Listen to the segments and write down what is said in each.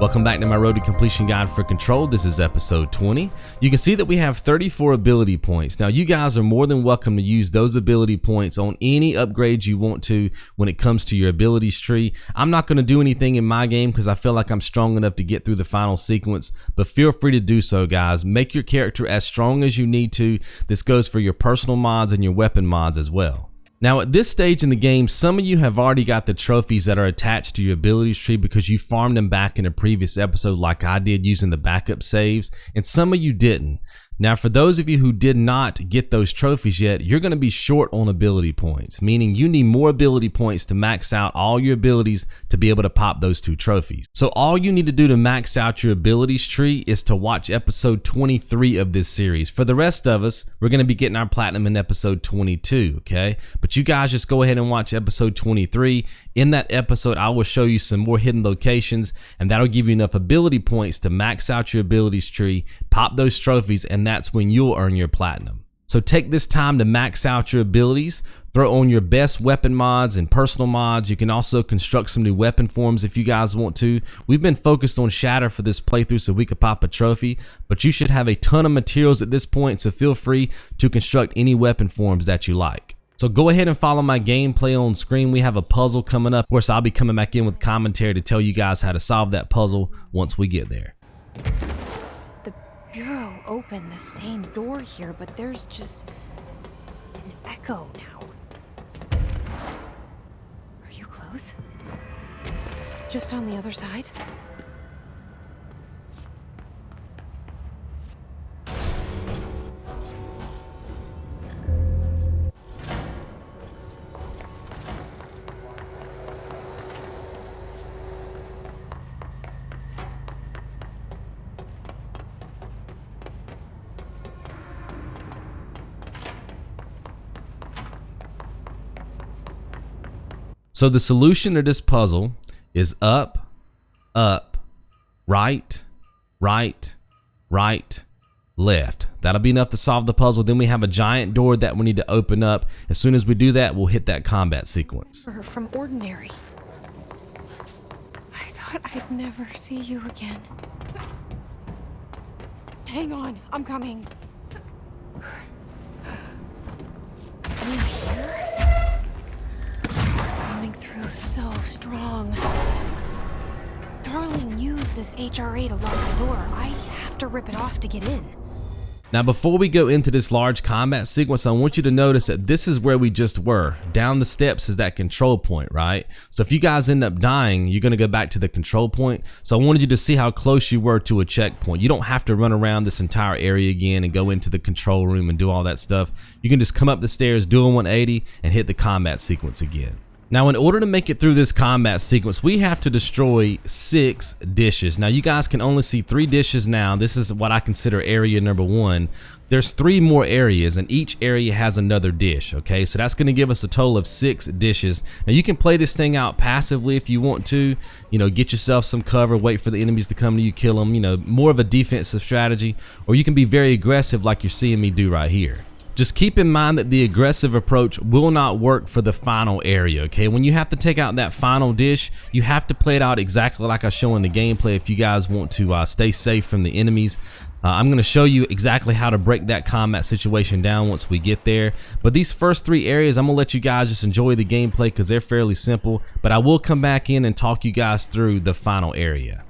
Welcome back to my Road to Completion Guide for Control. This is episode 20. You can see that we have 34 ability points. Now you guys are more than welcome to use those ability points on any upgrades you want to when it comes to your abilities tree. I'm not going to do anything in my game because I feel like I'm strong enough to get through the final sequence, but feel free to do so, guys. Make your character as strong as you need to. This goes for your personal mods and your weapon mods as well. Now at this stage in the game, some of you have already got the trophies that are attached to your abilities tree because you farmed them back in a previous episode like I did using the backup saves, and some of you didn't. Now for those of you who did not get those trophies yet, you're going to be short on ability points, meaning you need more ability points to max out all your abilities to be able to pop those 2 trophies. So all you need to do to max out your abilities tree is to watch episode 23 of this series. For the rest of us, we're going to be getting our platinum in episode 22, okay? But you guys just go ahead and watch episode 23. In that episode, I will show you some more hidden locations, and that'll give you enough ability points to max out your abilities tree, pop those trophies, and that's when you'll earn your platinum. So take this time to max out your abilities, throw on your best weapon mods and personal mods. You can also construct some new weapon forms if you guys want to. We've been focused on shatter for this playthrough so we could pop a trophy, but you should have a ton of materials at this point, so feel free to construct any weapon forms that you like. So go ahead and follow my gameplay on screen. We have a puzzle coming up. Of course, I'll be coming back in with commentary to tell you guys how to solve that puzzle once we get there. The bureau opened the same door here, but there's just an echo now. Are you close? Just on the other side? So the solution to this puzzle is up, up, right, right, right, left. That'll be enough to solve the puzzle. Then we have a giant door that we need to open up. As soon as we do that, we'll hit that combat sequence. From Ordinary. I thought I'd never see you again. Hang on, I'm coming. In here? Coming through so strong. Darling used this HRA to lock the door. I have to rip it off to get in. Now before we go into this large combat sequence, I want you to notice that this is where we just were. Down the steps is that control point, right? So if you guys end up dying, you're gonna go back to the control point. So I wanted you to see how close you were to a checkpoint. You don't have to run around this entire area again and go into the control room and do all that stuff. You can just come up the stairs, do a 180, and hit the combat sequence again. Now, in order to make it through this combat sequence, we have to destroy 6 dishes. Now, you guys can only see 3 dishes now. This is what I consider area number 1. There's 3 more areas, and each area has another dish, okay? So that's gonna give us a total of 6 dishes. Now, you can play this thing out passively if you want to, you know, get yourself some cover, wait for the enemies to come to you, kill them, you know, more of a defensive strategy, or you can be very aggressive like you're seeing me do right here. Just keep in mind that the aggressive approach will not work for the final area, okay? When you have to take out that final dish, you have to play it out exactly like I show in the gameplay if you guys want to stay safe from the enemies. I'm going to show you exactly how to break that combat situation down once we get there. But these first 3 areas, I'm going to let you guys just enjoy the gameplay because they're fairly simple. But I will come back in and talk you guys through the final area.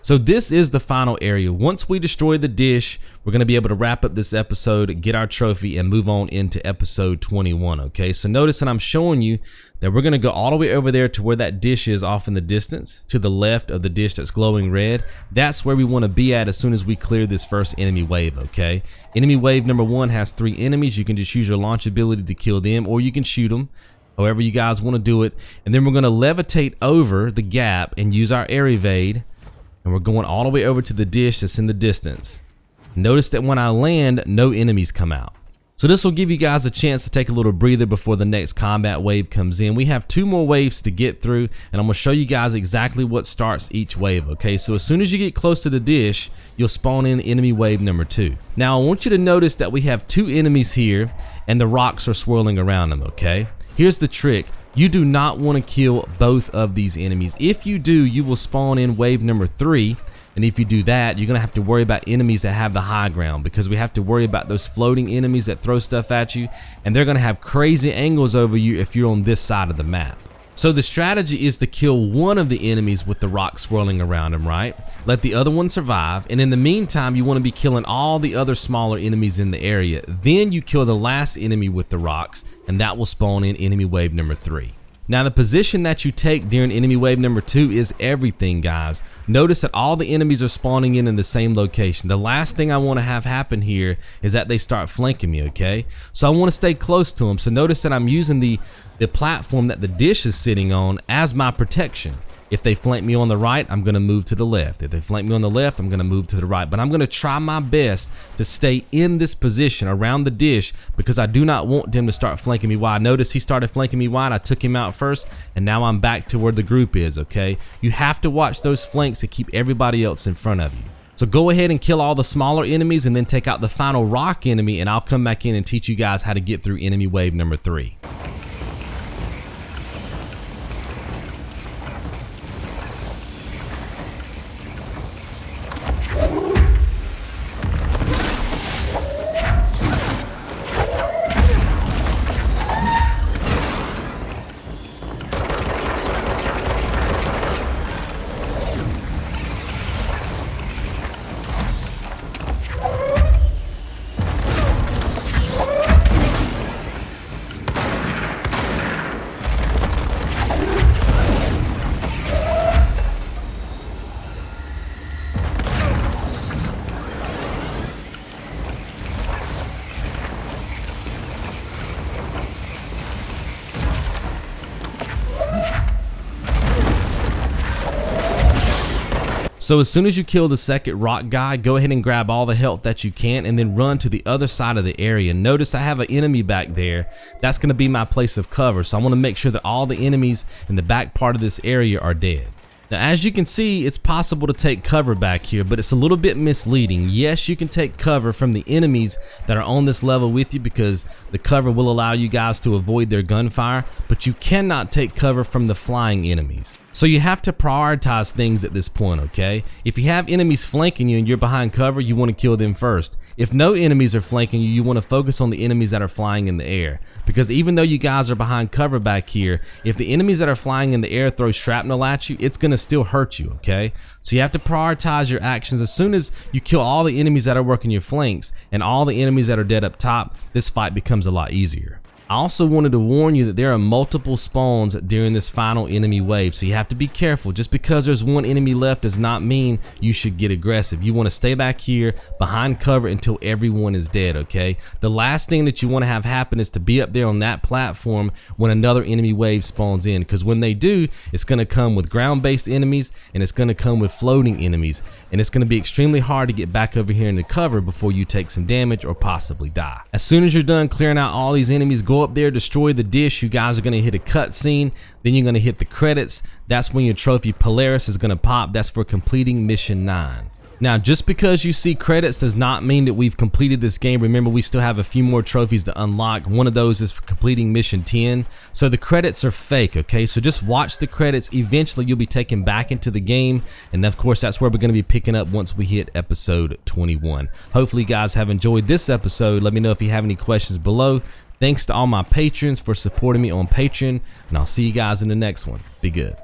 So this is the final area. Once we destroy the dish, we're going to be able to wrap up this episode, get our trophy, and move on into episode 21, okay? So notice that I'm showing you that we're going to go all the way over there to where that dish is off in the distance, to the left of the dish that's glowing red. That's where we want to be at as soon as we clear this first enemy wave, okay? Enemy wave number 1 has 3 enemies. You can just use your launch ability to kill them, or you can shoot them, however you guys want to do it. And then we're going to levitate over the gap and use our air evade. And we're going all the way over to the dish that's in the distance. Notice that when I land, no enemies come out. So this will give you guys a chance to take a little breather before the next combat wave comes in. We have 2 more waves to get through, and I'm gonna show you guys exactly what starts each wave, okay? So as soon as you get close to the dish, you'll spawn in enemy wave number 2. Now I want you to notice that we have 2 enemies here, and the rocks are swirling around them, okay? Here's the trick. You do not want to kill both of these enemies. If you do, you will spawn in wave number 3. And if you do that, you're going to have to worry about enemies that have the high ground, because we have to worry about those floating enemies that throw stuff at you. And they're going to have crazy angles over you if you're on this side of the map. So the strategy is to kill one of the enemies with the rock swirling around him, right? Let the other one survive, and in the meantime, you want to be killing all the other smaller enemies in the area. Then you kill the last enemy with the rocks, and that will spawn in enemy wave number 3. Now the position that you take during enemy wave number 2 is everything, guys. Notice that all the enemies are spawning in the same location. The last thing I want to have happen here is that they start flanking me, okay? So I want to stay close to them. So notice that I'm using the platform that the dish is sitting on as my protection. If they flank me on the right, I'm going to move to the left. If they flank me on the left, I'm going to move to the right. But I'm going to try my best to stay in this position around the dish, because I do not want them to start flanking me wide. Notice he started flanking me wide. I took him out first, and now I'm back to where the group is, okay? You have to watch those flanks to keep everybody else in front of you. So go ahead and kill all the smaller enemies and then take out the final rock enemy, and I'll come back in and teach you guys how to get through enemy wave number 3. So as soon as you kill the second rock guy, go ahead and grab all the health that you can and then run to the other side of the area. Notice I have an enemy back there. That's going to be my place of cover. So I want to make sure that all the enemies in the back part of this area are dead. Now, as you can see, it's possible to take cover back here, but it's a little bit misleading. Yes, you can take cover from the enemies that are on this level with you, because the cover will allow you guys to avoid their gunfire, but you cannot take cover from the flying enemies. So you have to prioritize things at this point, okay? If you have enemies flanking you and you're behind cover, you want to kill them first. If no enemies are flanking you, you want to focus on the enemies that are flying in the air. Because even though you guys are behind cover back here, if the enemies that are flying in the air throw shrapnel at you, it's going to still hurt you, okay? So you have to prioritize your actions. As soon as you kill all the enemies that are working your flanks and all the enemies that are dead up top, this fight becomes a lot easier. I also wanted to warn you that there are multiple spawns during this final enemy wave, so you have to be careful. Just because there's one enemy left does not mean you should get aggressive. You want to stay back here behind cover until everyone is dead, okay? The last thing that you want to have happen is to be up there on that platform when another enemy wave spawns in, because when they do, it's going to come with ground-based enemies and it's going to come with floating enemies, and it's going to be extremely hard to get back over here into cover before you take some damage or possibly die. As soon as you're done clearing out all these enemies, go up there, destroy the dish. You guys are going to hit a cutscene, then you're going to hit the credits. That's when your trophy Polaris is going to pop. That's for completing mission 9. Now, just because you see credits does not mean that we've completed this game. Remember, we still have a few more trophies to unlock. One of those is for completing mission 10. So the credits are fake, okay? So just watch the credits. Eventually, you'll be taken back into the game. And of course, that's where we're going to be picking up once we hit episode 21. Hopefully, you guys have enjoyed this episode. Let me know if you have any questions below. Thanks to all my patrons for supporting me on Patreon. And I'll see you guys in the next one. Be good.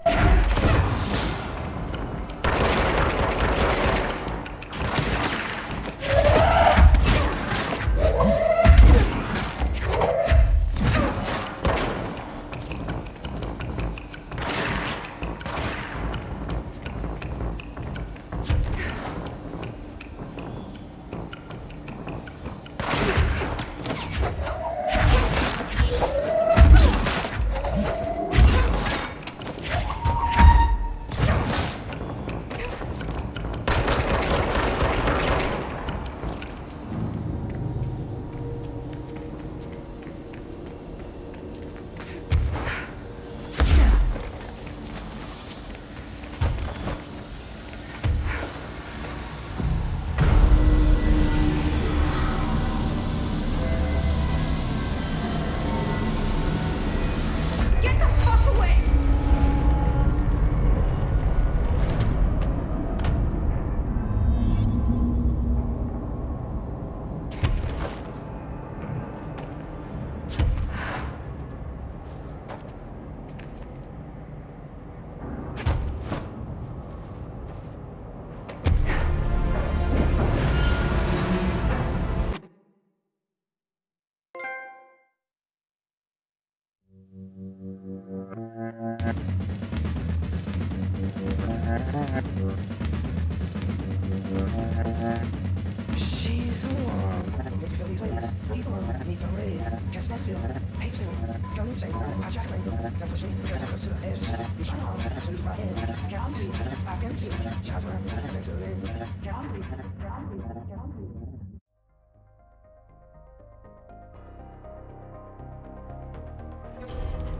parade. Can't stand feel, hate feel, go insane, hijack me, then push me because I go to the edge. You strong arm, so use my hand. Can't see, I can see, shots around, thanks to the lid. Can't breathe, can't breathe, can't breathe.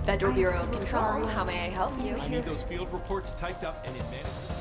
Federal Bureau of Control, how may I help you? I need those field reports typed up and in manuscript.